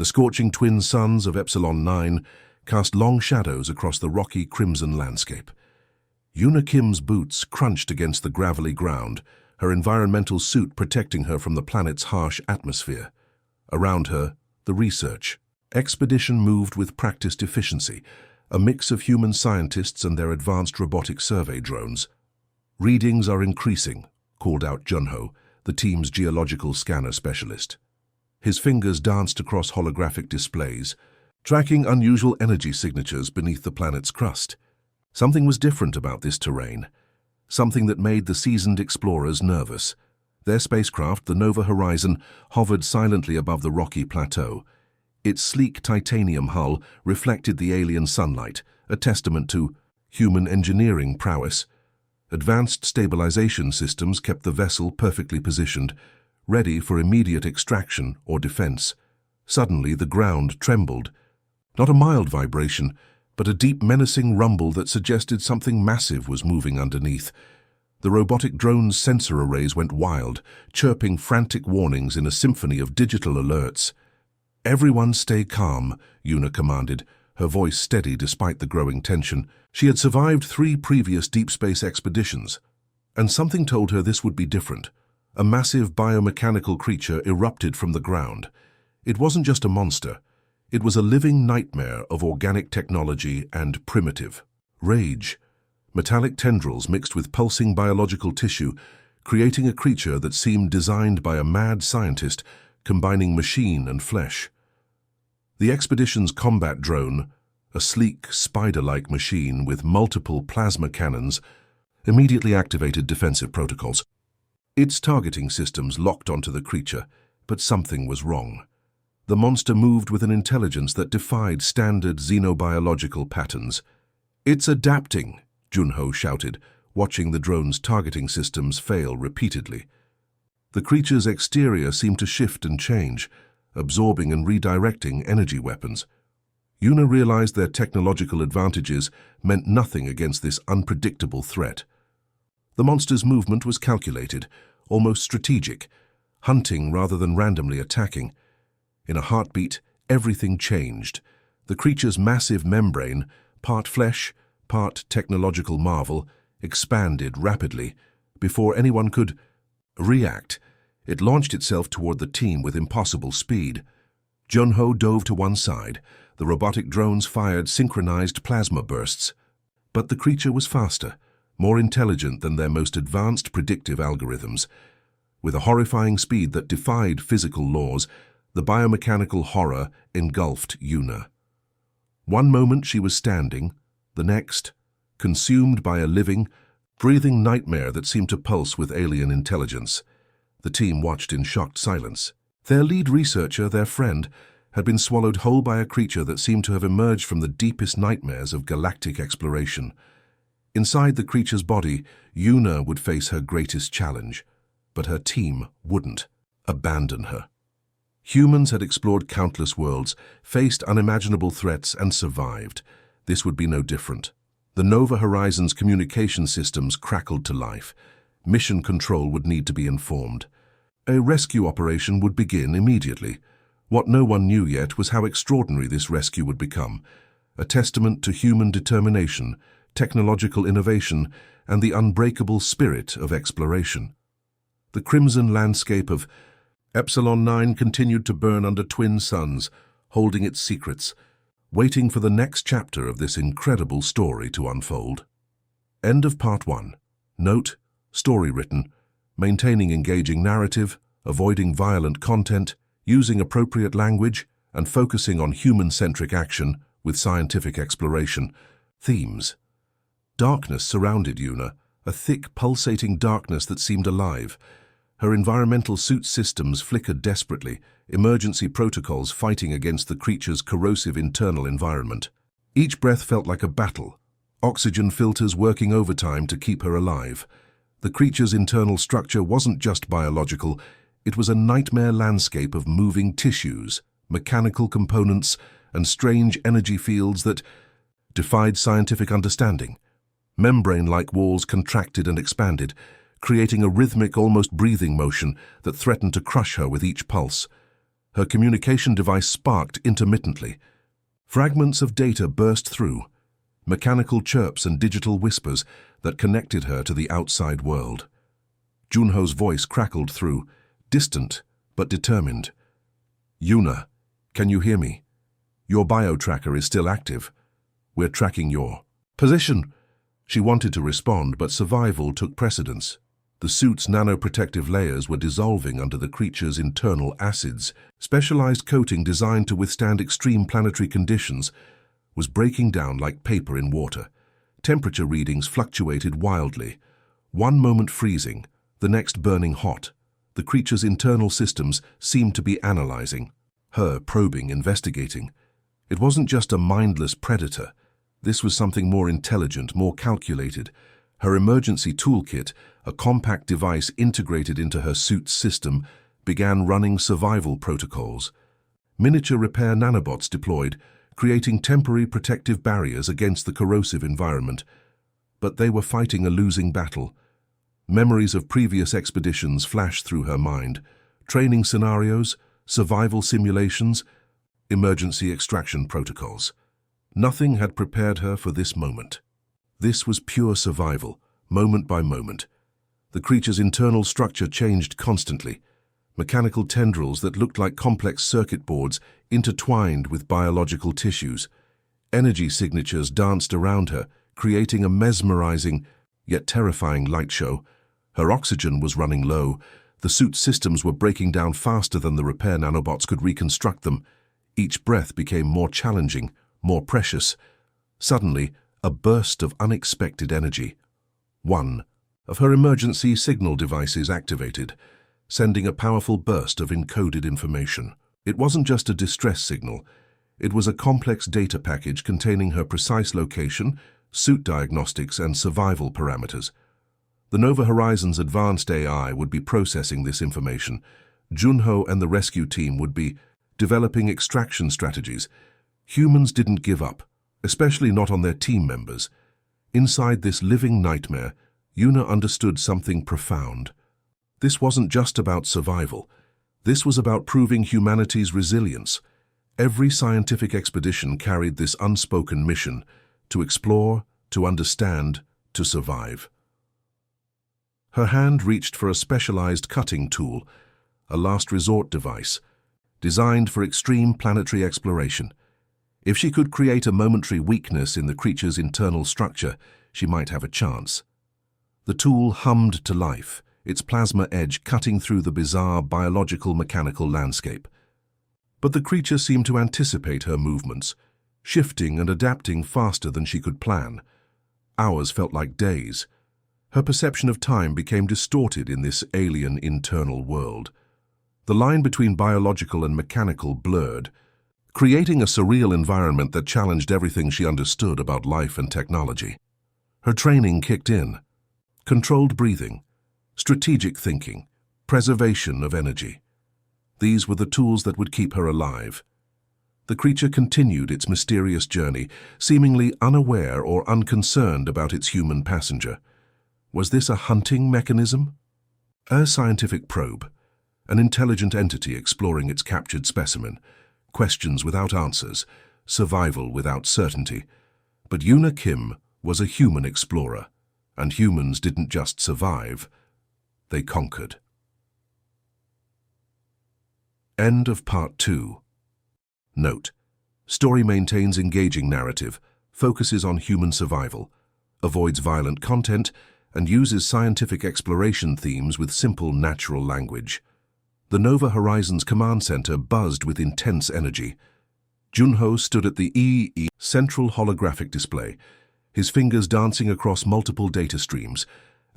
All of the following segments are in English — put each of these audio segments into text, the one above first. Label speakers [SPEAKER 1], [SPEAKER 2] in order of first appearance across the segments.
[SPEAKER 1] The scorching twin suns of Epsilon 9 cast long shadows across the rocky crimson landscape. Yuna Kim's boots crunched against the gravelly ground, her environmental suit protecting her from the planet's harsh atmosphere. Around her, the research expedition moved with practiced efficiency, a mix of human scientists and their advanced robotic survey drones. "Readings are increasing," called out Junho, the team's geological scanner specialist. His fingers danced across holographic displays, tracking unusual energy signatures beneath the planet's crust. Something was different about this terrain, something that made the seasoned explorers nervous. Their spacecraft, the Nova Horizon, hovered silently above the rocky plateau. Its sleek titanium hull reflected the alien sunlight, a testament to human engineering prowess. Advanced stabilization systems kept the vessel perfectly positioned, ready for immediate extraction or defense. Suddenly, the ground trembled. Not a mild vibration, but a deep, menacing rumble that suggested something massive was moving underneath. The robotic drone's sensor arrays went wild, chirping frantic warnings in a symphony of digital alerts. "Everyone stay calm," Yuna commanded, her voice steady despite the growing tension. She had survived 3 previous deep space expeditions, and something told her this would be different. A massive biomechanical creature erupted from the ground. It wasn't just a monster. It was a living nightmare of organic technology and primitive rage. Metallic tendrils mixed with pulsing biological tissue, creating a creature that seemed designed by a mad scientist, combining machine and flesh. The expedition's combat drone, a sleek, spider-like machine with multiple plasma cannons, immediately activated defensive protocols. Its targeting systems locked onto the creature, but something was wrong. The monster moved with an intelligence that defied standard xenobiological patterns. "It's adapting," Junho shouted, watching the drone's targeting systems fail repeatedly. The creature's exterior seemed to shift and change, absorbing and redirecting energy weapons. Yuna realized their technological advantages meant nothing against this unpredictable threat. The monster's movement was calculated, almost strategic, hunting rather than randomly attacking. In a heartbeat, everything changed. The creature's massive membrane, part flesh, part technological marvel, expanded rapidly. Before anyone could react, it launched itself toward the team with impossible speed. Junho dove to one side. The robotic drones fired synchronized plasma bursts. But the creature was faster, more intelligent than their most advanced predictive algorithms. With a horrifying speed that defied physical laws, the biomechanical horror engulfed Yuna. One moment she was standing, the next, consumed by a living, breathing nightmare that seemed to pulse with alien intelligence. The team watched in shocked silence. Their lead researcher, their friend, had been swallowed whole by a creature that seemed to have emerged from the deepest nightmares of galactic exploration. Inside the creature's body, Yuna would face her greatest challenge, but her team wouldn't abandon her. Humans had explored countless worlds, faced unimaginable threats, and survived. This would be no different. The Nova Horizon's communication systems crackled to life. Mission control would need to be informed. A rescue operation would begin immediately. What no one knew yet was how extraordinary this rescue would become, a testament to human determination, technological innovation, and the unbreakable spirit of exploration. The crimson landscape of Epsilon 9 continued to burn under twin suns, holding its secrets, waiting for the next chapter of this incredible story to unfold. End of Part 1. Note: story written, maintaining engaging narrative, avoiding violent content, using appropriate language, and focusing on human-centric action with scientific exploration. Themes. Darkness surrounded Yuna, a thick, pulsating darkness that seemed alive. Her environmental suit systems flickered desperately, emergency protocols fighting against the creature's corrosive internal environment. Each breath felt like a battle, oxygen filters working overtime to keep her alive. The creature's internal structure wasn't just biological, it was a nightmare landscape of moving tissues, mechanical components, and strange energy fields that defied scientific understanding. Membrane-like walls contracted and expanded, creating a rhythmic, almost breathing motion that threatened to crush her with each pulse. Her communication device sparked intermittently. Fragments of data burst through, mechanical chirps and digital whispers that connected her to the outside world. Junho's voice crackled through, distant but determined. "Yuna, can you hear me? Your bio-tracker is still active. We're tracking your position." She wanted to respond, but survival took precedence. The suit's nanoprotective layers were dissolving under the creature's internal acids. Specialized coating designed to withstand extreme planetary conditions was breaking down like paper in water. Temperature readings fluctuated wildly. One moment freezing, the next burning hot. The creature's internal systems seemed to be analyzing. Her probing, investigating. It wasn't just a mindless predator. This was something more intelligent, more calculated. Her emergency toolkit, a compact device integrated into her suit's system, began running survival protocols. Miniature repair nanobots deployed, creating temporary protective barriers against the corrosive environment. But they were fighting a losing battle. Memories of previous expeditions flashed through her mind. Training scenarios, survival simulations, emergency extraction protocols. Nothing had prepared her for this moment. This was pure survival, moment by moment. The creature's internal structure changed constantly. Mechanical tendrils that looked like complex circuit boards intertwined with biological tissues. Energy signatures danced around her, creating a mesmerizing, yet terrifying light show. Her oxygen was running low. The suit's systems were breaking down faster than the repair nanobots could reconstruct them. Each breath became more challenging, more precious. Suddenly, a burst of unexpected energy. One of her emergency signal devices activated, sending a powerful burst of encoded information. It wasn't just a distress signal. It was a complex data package containing her precise location, suit diagnostics, and survival parameters. The Nova Horizons advanced AI would be processing this information. Junho and the rescue team would be developing extraction strategies. Humans didn't give up, especially not on their team members. Inside this living nightmare, Yuna understood something profound. This wasn't just about survival. This was about proving humanity's resilience. Every scientific expedition carried this unspoken mission: to explore, to understand, to survive. Her hand reached for a specialized cutting tool, a last resort device, designed for extreme planetary exploration. If she could create a momentary weakness in the creature's internal structure, she might have a chance. The tool hummed to life, its plasma edge cutting through the bizarre biological-mechanical landscape. But the creature seemed to anticipate her movements, shifting and adapting faster than she could plan. Hours felt like days. Her perception of time became distorted in this alien internal world. The line between biological and mechanical blurred, creating a surreal environment that challenged everything she understood about life and technology. Her training kicked in. Controlled breathing, strategic thinking, preservation of energy. These were the tools that would keep her alive. The creature continued its mysterious journey, seemingly unaware or unconcerned about its human passenger. Was this a hunting mechanism? A scientific probe, an intelligent entity exploring its captured specimen, questions without answers, survival without certainty. But Yuna Kim was a human explorer, and humans didn't just survive, they conquered. End of Part 2. Note: story maintains engaging narrative, focuses on human survival, avoids violent content, and uses scientific exploration themes with simple, natural language. The Nova Horizons Command Center buzzed with intense energy. Junho stood at the EE central holographic display, his fingers dancing across multiple data streams,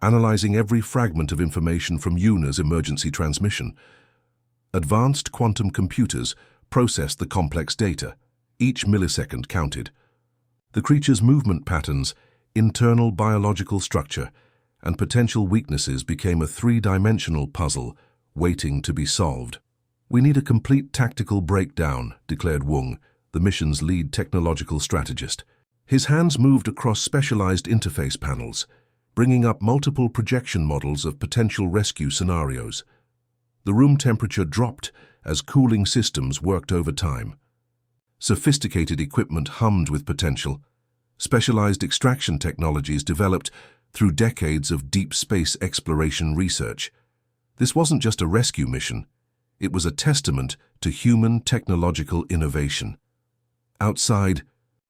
[SPEAKER 1] analyzing every fragment of information from Yuna's emergency transmission. Advanced quantum computers processed the complex data. Each millisecond counted. The creature's movement patterns, internal biological structure, and potential weaknesses became a three-dimensional puzzle waiting to be solved. "We need a complete tactical breakdown," declared Wung, the mission's lead technological strategist. His hands moved across specialized interface panels, bringing up multiple projection models of potential rescue scenarios. The room temperature dropped as cooling systems worked overtime. Sophisticated equipment hummed with potential, specialized extraction technologies developed through decades of deep space exploration research. This wasn't just a rescue mission, it was a testament to human technological innovation. Outside,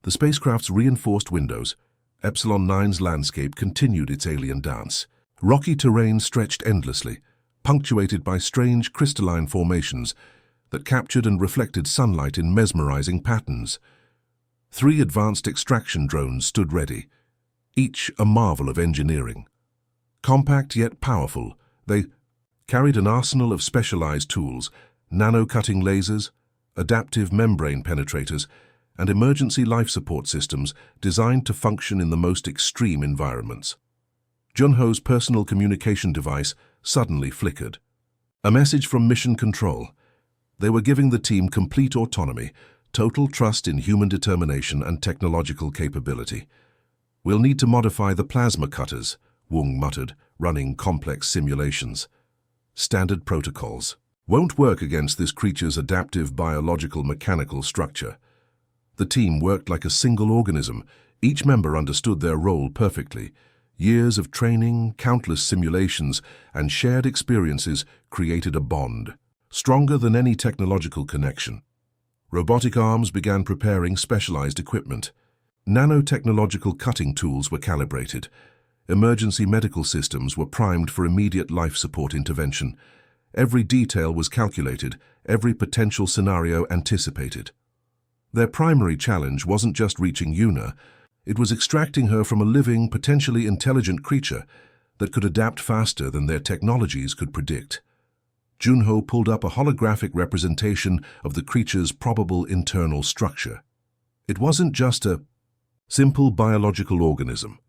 [SPEAKER 1] the spacecraft's reinforced windows, Epsilon 9's landscape continued its alien dance. Rocky terrain stretched endlessly, punctuated by strange crystalline formations that captured and reflected sunlight in mesmerizing patterns. 3 advanced extraction drones stood ready, each a marvel of engineering. Compact yet powerful, they carried an arsenal of specialized tools, nano-cutting lasers, adaptive membrane penetrators, and emergency life support systems designed to function in the most extreme environments. Junho's personal communication device suddenly flickered. A message from Mission Control. They were giving the team complete autonomy, total trust in human determination and technological capability. "We'll need to modify the plasma cutters," Wung muttered, running complex simulations. "Standard protocols won't work against this creature's adaptive biological mechanical structure." The team worked like a single organism. Each member understood their role perfectly. Years of training, countless simulations, and shared experiences created a bond, stronger than any technological connection. Robotic arms began preparing specialized equipment. Nanotechnological cutting tools were calibrated. Emergency medical systems were primed for immediate life support intervention. Every detail was calculated, every potential scenario anticipated. Their primary challenge wasn't just reaching Yuna, it was extracting her from a living, potentially intelligent creature that could adapt faster than their technologies could predict. Junho pulled up a holographic representation of the creature's probable internal structure. It wasn't just a simple biological organism.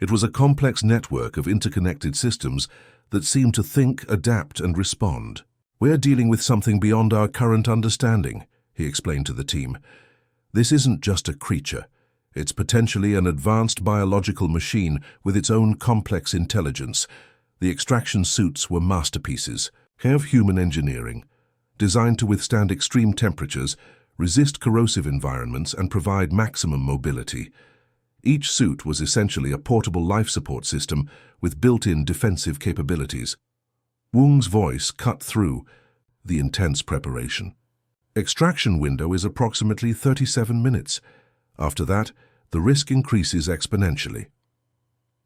[SPEAKER 1] It was a complex network of interconnected systems that seemed to think, adapt, and respond. "We're dealing with something beyond our current understanding," he explained to the team. "This isn't just a creature. It's potentially an advanced biological machine with its own complex intelligence." The extraction suits were masterpieces of human engineering, designed to withstand extreme temperatures, resist corrosive environments, and provide maximum mobility. Each suit was essentially a portable life support system with built-in defensive capabilities. Wung's voice cut through the intense preparation. Extraction window is approximately 37 minutes. After that, the risk increases exponentially.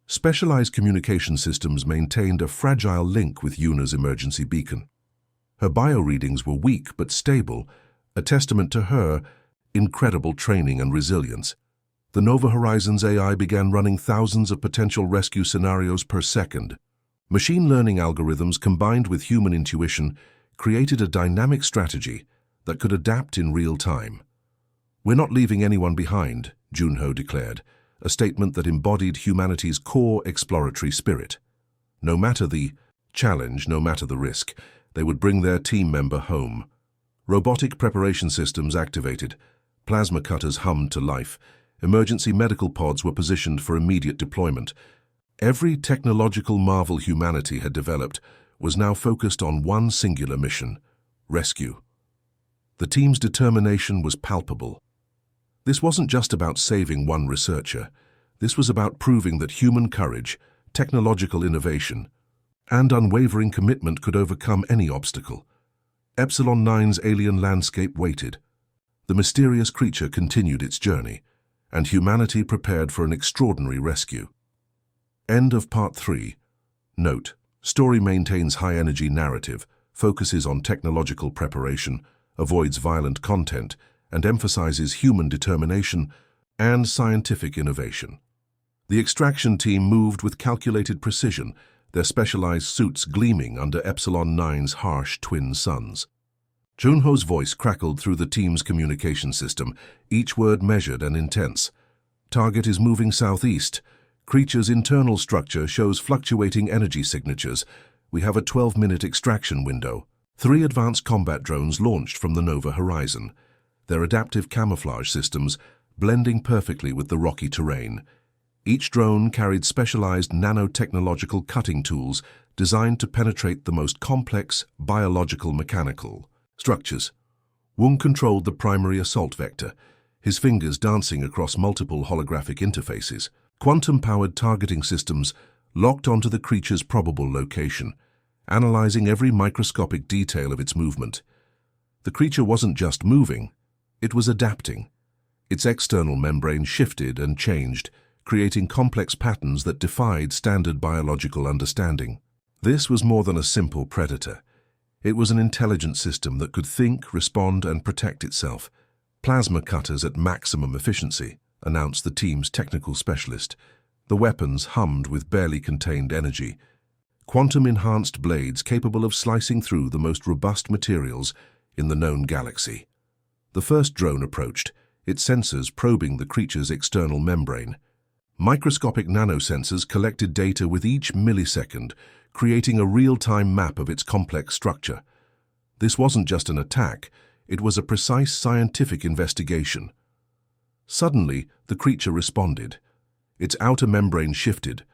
[SPEAKER 1] Specialized communication systems maintained a fragile link with Yuna's emergency beacon. Her bioreadings were weak but stable, a testament to her incredible training and resilience. The Nova Horizons AI began running thousands of potential rescue scenarios per second. Machine learning algorithms combined with human intuition created a dynamic strategy that could adapt in real time. "We're not leaving anyone behind," Junho declared, a statement that embodied humanity's core exploratory spirit. No matter the challenge, no matter the risk, they would bring their team member home. Robotic preparation systems activated, plasma cutters hummed to life, emergency medical pods were positioned for immediate deployment. Every technological marvel humanity had developed was now focused on one singular mission: rescue. The team's determination was palpable. This wasn't just about saving one researcher. This was about proving that human courage, technological innovation, and unwavering commitment could overcome any obstacle. Epsilon 9's alien landscape waited. The mysterious creature continued its journey, and humanity prepared for an extraordinary rescue. End of Part 3. Note: story maintains high-energy narrative, focuses on technological preparation, avoids violent content, and emphasizes human determination and scientific innovation. The extraction team moved with calculated precision, their specialized suits gleaming under Epsilon 9's harsh twin suns. Junho's voice crackled through the team's communication system, each word measured and intense. "Target is moving southeast. Creature's internal structure shows fluctuating energy signatures. We have a 12-minute extraction window." 3 advanced combat drones launched from the Nova Horizon, their adaptive camouflage systems blending perfectly with the rocky terrain. Each drone carried specialized nanotechnological cutting tools designed to penetrate the most complex biological mechanical Structures. Wung controlled the primary assault vector, his fingers dancing across multiple holographic interfaces. Quantum-powered targeting systems locked onto the creature's probable location, analyzing every microscopic detail of its movement. The creature wasn't just moving, it was adapting. Its external membrane shifted and changed, creating complex patterns that defied standard biological understanding. This was more than a simple predator. It was an intelligent system that could think, respond, and protect itself. Plasma cutters at maximum efficiency, announced the team's technical specialist. The weapons hummed with barely contained energy. Quantum-enhanced blades capable of slicing through the most robust materials in the known galaxy. The first drone approached, its sensors probing the creature's external membrane. Microscopic nanosensors collected data with each millisecond, creating a real-time map of its complex structure. This wasn't just an attack, it was a precise scientific investigation. Suddenly, the creature responded. Its outer membrane shifted,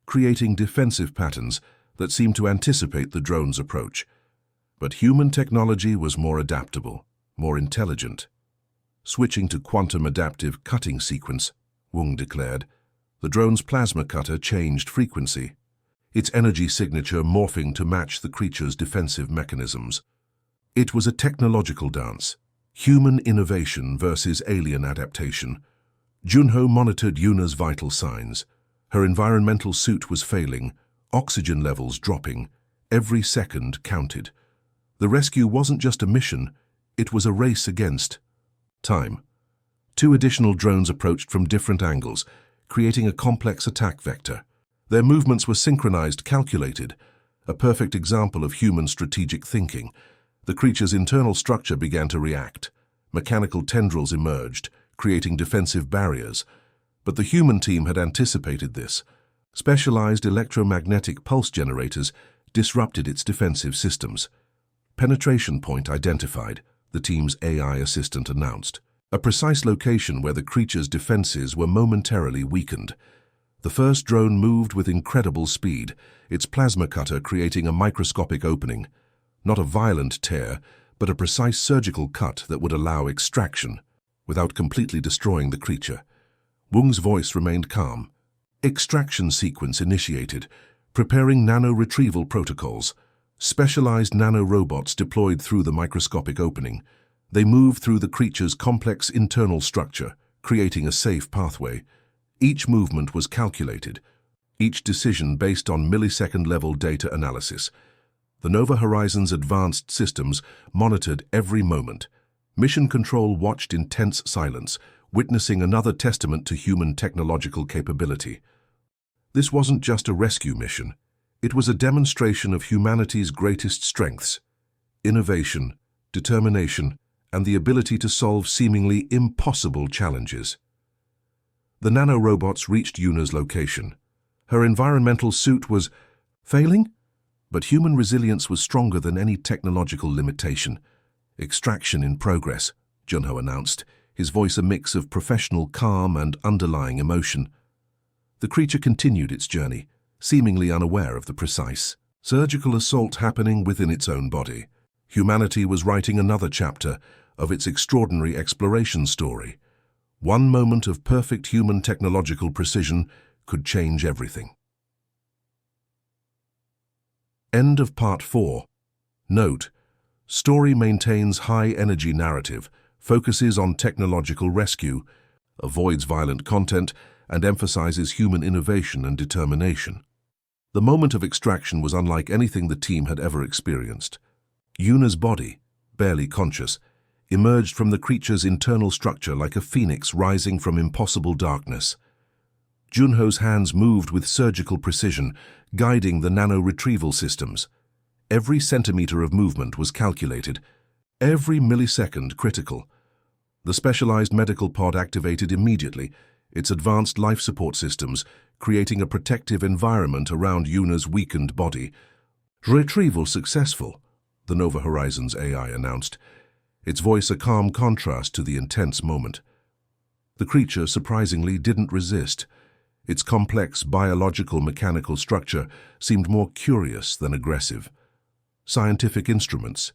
[SPEAKER 1] creating defensive patterns that seemed to anticipate the drone's approach. But human technology was more adaptable, more intelligent. Switching to quantum adaptive cutting sequence, Wung declared, the drone's plasma cutter changed frequency, its energy signature morphing to match the creature's defensive mechanisms. It was a technological dance, human innovation versus alien adaptation. Junho monitored Yuna's vital signs. Her environmental suit was failing, oxygen levels dropping. Every second counted. The rescue wasn't just a mission, it was a race against time. 2 additional drones approached from different angles, creating a complex attack vector. Their movements were synchronized, calculated, a perfect example of human strategic thinking. The creature's internal structure began to react. Mechanical tendrils emerged, creating defensive barriers. But the human team had anticipated this. Specialized electromagnetic pulse generators disrupted its defensive systems. Penetration point identified, the team's AI assistant announced. A precise location where the creature's defenses were momentarily weakened. The first drone moved with incredible speed, its plasma cutter creating a microscopic opening. Not a violent tear, but a precise surgical cut that would allow extraction, without completely destroying the creature. Wung's voice remained calm. Extraction sequence initiated, preparing nano-retrieval protocols. Specialized nanorobots deployed through the microscopic opening. They moved through the creature's complex internal structure, creating a safe pathway. Each movement was calculated, each decision based on millisecond-level data analysis. The Nova Horizons advanced systems monitored every moment. Mission Control watched in tense silence, witnessing another testament to human technological capability. This wasn't just a rescue mission. It was a demonstration of humanity's greatest strengths: innovation, determination, and the ability to solve seemingly impossible challenges. The nanorobots reached Yuna's location. Her environmental suit was failing, but human resilience was stronger than any technological limitation. Extraction in progress, Junho announced, his voice a mix of professional calm and underlying emotion. The creature continued its journey, seemingly unaware of the precise surgical assault happening within its own body. Humanity was writing another chapter of its extraordinary exploration story. One moment of perfect human technological precision could change everything. End of Part 4. Note: story maintains high-energy narrative, focuses on technological rescue, avoids violent content, and emphasizes human innovation and determination. The moment of extraction was unlike anything the team had ever experienced. Yuna's body, barely conscious, emerged from the creature's internal structure like a phoenix rising from impossible darkness. Junho's hands moved with surgical precision, guiding the nano-retrieval systems. Every centimeter of movement was calculated, every millisecond critical. The specialized medical pod activated immediately, its advanced life support systems creating a protective environment around Yuna's weakened body. Retrieval successful, the Nova Horizons AI announced, its voice a calm contrast to the intense moment. The creature, surprisingly, didn't resist. Its complex biological mechanical structure seemed more curious than aggressive. Scientific instruments,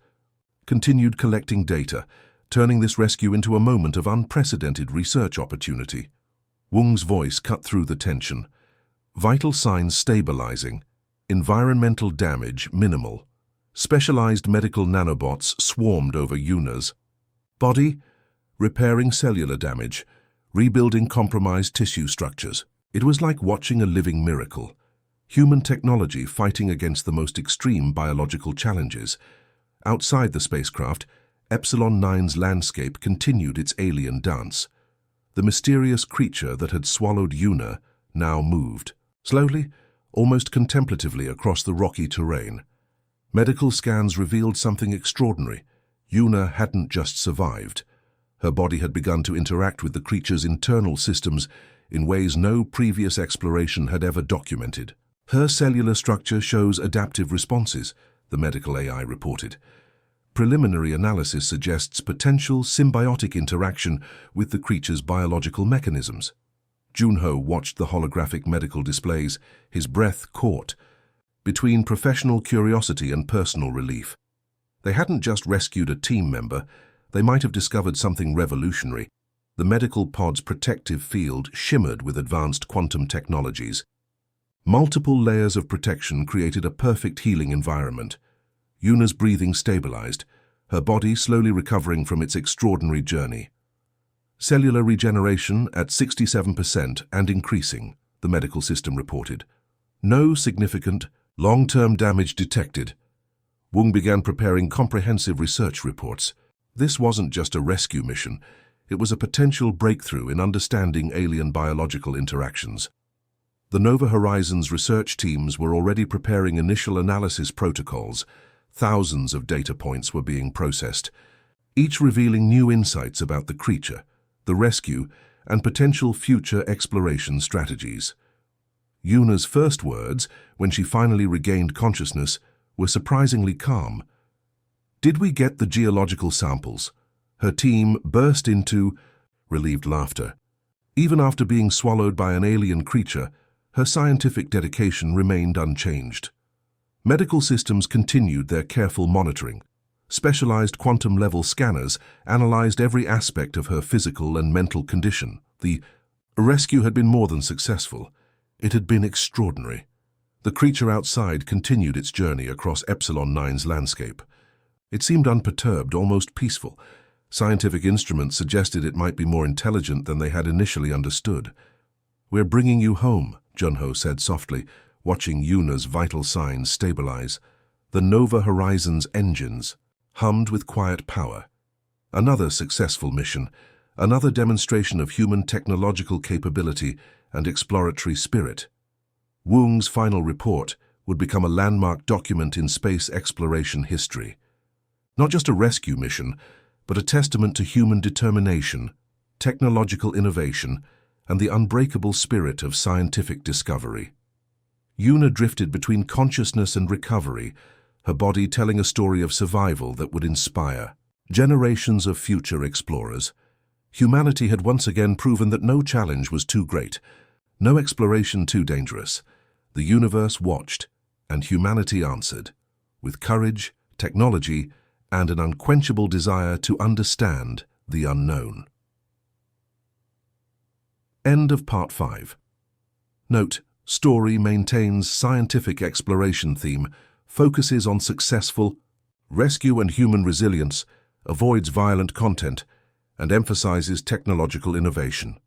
[SPEAKER 1] continued collecting data, turning this rescue into a moment of unprecedented research opportunity. Wung's voice cut through the tension. Vital signs stabilizing, environmental damage minimal. Specialized medical nanobots swarmed over Yuna's body, repairing cellular damage, rebuilding compromised tissue structures. It was like watching a living miracle. Human technology fighting against the most extreme biological challenges. Outside the spacecraft, Epsilon 9's landscape continued its alien dance. The mysterious creature that had swallowed Yuna now moved, slowly, almost contemplatively across the rocky terrain. Medical scans revealed something extraordinary. Yuna hadn't just survived. Her body had begun to interact with the creature's internal systems in ways no previous exploration had ever documented. Her cellular structure shows adaptive responses, the medical AI reported. Preliminary analysis suggests potential symbiotic interaction with the creature's biological mechanisms. Junho watched the holographic medical displays, his breath caught. Between professional curiosity and personal relief. They hadn't just rescued a team member, they might have discovered something revolutionary. The medical pod's protective field shimmered with advanced quantum technologies. Multiple layers of protection created a perfect healing environment. Yuna's breathing stabilized, her body slowly recovering from its extraordinary journey. Cellular regeneration at 67% and increasing, the medical system reported. No significant, long-term damage detected. Wung began preparing comprehensive research reports. This wasn't just a rescue mission, it was a potential breakthrough in understanding alien biological interactions. The Nova Horizons research teams were already preparing initial analysis protocols. Thousands of data points were being processed, each revealing new insights about the creature, the rescue, and potential future exploration strategies. Yuna's first words, when she finally regained consciousness, were surprisingly calm. "Did we get the geological samples?" Her team burst into relieved laughter. Even after being swallowed by an alien creature, her scientific dedication remained unchanged. Medical systems continued their careful monitoring. Specialized quantum-level scanners analyzed every aspect of her physical and mental condition. The rescue had been more than successful. It had been extraordinary. The creature outside continued its journey across Epsilon 9's landscape. It seemed unperturbed, almost peaceful. Scientific instruments suggested it might be more intelligent than they had initially understood. "We're bringing you home," Junho said softly, watching Yuna's vital signs stabilize. The Nova Horizons engines hummed with quiet power. Another successful mission, another demonstration of human technological capability and exploratory spirit. Wung's final report would become a landmark document in space exploration history. Not just a rescue mission, but a testament to human determination, technological innovation, and the unbreakable spirit of scientific discovery. Yuna drifted between consciousness and recovery, her body telling a story of survival that would inspire generations of future explorers. Humanity had once again proven that no challenge was too great, no exploration too dangerous. The universe watched, and humanity answered, with courage, technology, and an unquenchable desire to understand the unknown. End of Part 5. Note: story maintains scientific exploration theme, focuses on successful rescue and human resilience, avoids violent content, and emphasizes technological innovation.